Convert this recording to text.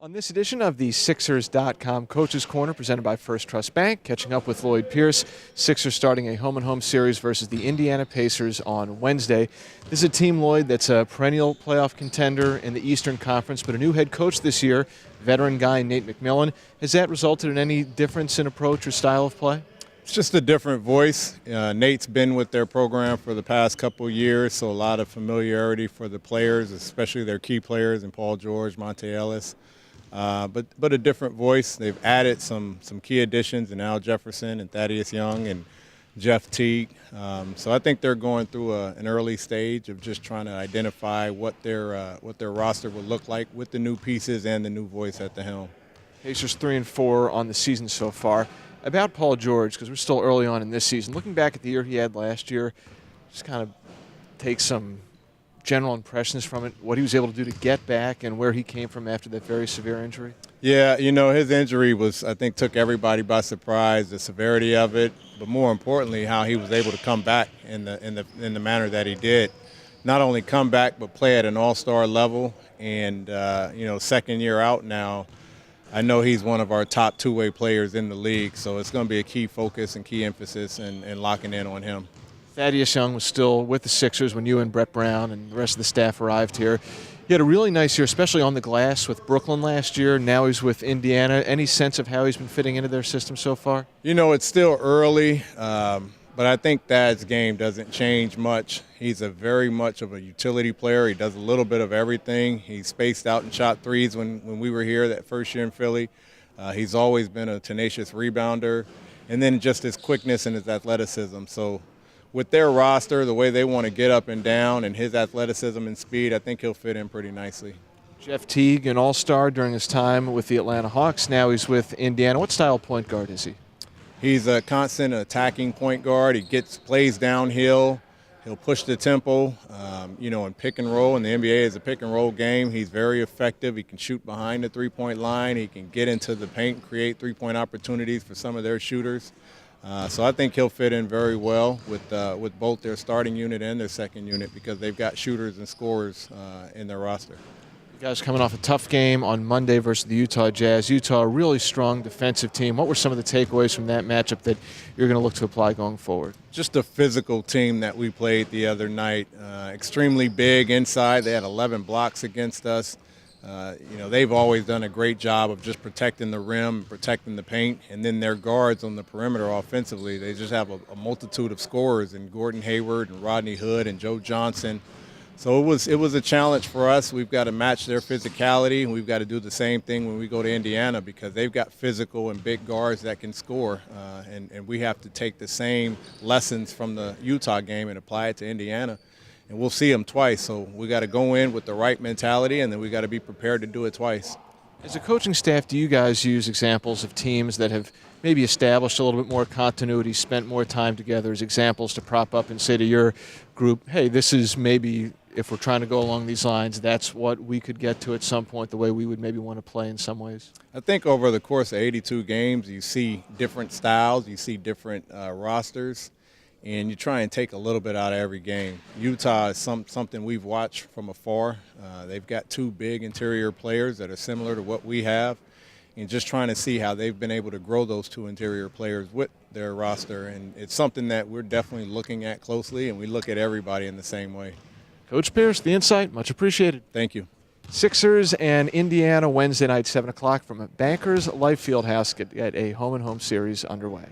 On this edition of the Sixers.com Coaches Corner presented by Firstrust Bank, catching up with Lloyd Pierce. Sixers starting a home-and-home series versus the Indiana Pacers on Wednesday. This is a team, Lloyd, that's a perennial playoff contender in the Eastern Conference, but a new head coach this year, veteran guy Nate McMillan. Has that resulted in any difference in approach or style of play? It's just a different voice. Nate's been with their program for the past couple of years, so a lot of familiarity for the players, especially their key players in Paul George, Monte Ellis. But a different voice. They've added some key additions in Al Jefferson and Thaddeus Young and Jeff Teague. So I think they're going through an early stage of just trying to identify what their roster will look like with the new pieces and the new voice at the helm. Pacers 3-4 on the season so far. About Paul George, because we're still early on in this season, looking back at the year he had last year, just kind of take some general impressions from it, what he was able to do to get back and where he came from after that very severe injury? Yeah, his injury I think took everybody by surprise, the severity of it, but more importantly, how he was able to come back in the manner that he did. Not only come back, but play at an all-star level. And, second year out now, I know he's one of our top two-way players in the league, so it's going to be a key focus and key emphasis in locking in on him. Thaddeus Young was still with the Sixers when you and Brett Brown and the rest of the staff arrived here. He had a really nice year, especially on the glass with Brooklyn last year. Now he's with Indiana. Any sense of how he's been fitting into their system so far? It's still early, but I think Thad's game doesn't change much. He's very much of a utility player. He does a little bit of everything. He spaced out and shot threes when we were here that first year in Philly. He's always been a tenacious rebounder. And then just his quickness and his athleticism. So with their roster, the way they want to get up and down, and his athleticism and speed, I think he'll fit in pretty nicely. Jeff Teague, an all-star during his time with the Atlanta Hawks. Now he's with Indiana. What style point guard is he? He's a constant attacking point guard. He plays downhill. He'll push the tempo, and pick and roll. And the NBA is a pick and roll game. He's very effective. He can shoot behind the three-point line. He can get into the paint and create three-point opportunities for some of their shooters. So I think he'll fit in very well with both their starting unit and their second unit because they've got shooters and scorers in their roster. You guys coming off a tough game on Monday versus the Utah Jazz. Utah, a really strong defensive team. What were some of the takeaways from that matchup that you're going to look to apply going forward? Just a physical team that we played the other night. Extremely big inside. They had 11 blocks against us. They've always done a great job of just protecting the rim, protecting the paint, and then their guards on the perimeter offensively. They just have a multitude of scorers in Gordon Hayward and Rodney Hood and Joe Johnson. So it was a challenge for us. We've got to match their physicality, and we've got to do the same thing when we go to Indiana because they've got physical and big guards that can score, and we have to take the same lessons from the Utah game and apply it to Indiana. And we'll see them twice, so we got to go in with the right mentality, and then we got to be prepared to do it twice. As a coaching staff, do you guys use examples of teams that have maybe established a little bit more continuity, spent more time together as examples to prop up and say to your group, hey, this is maybe, if we're trying to go along these lines, that's what we could get to at some point, the way we would maybe want to play in some ways? I think over the course of 82 games, you see different styles, you see different rosters, and you try and take a little bit out of every game. Utah is something we've watched from afar. They've got two big interior players that are similar to what we have, and just trying to see how they've been able to grow those two interior players with their roster. And it's something that we're definitely looking at closely, and we look at everybody in the same way. Coach Pierce, the insight, much appreciated. Thank you. Sixers and Indiana Wednesday night, 7 o'clock from Bankers Life Fieldhouse. Get a home-and-home series underway.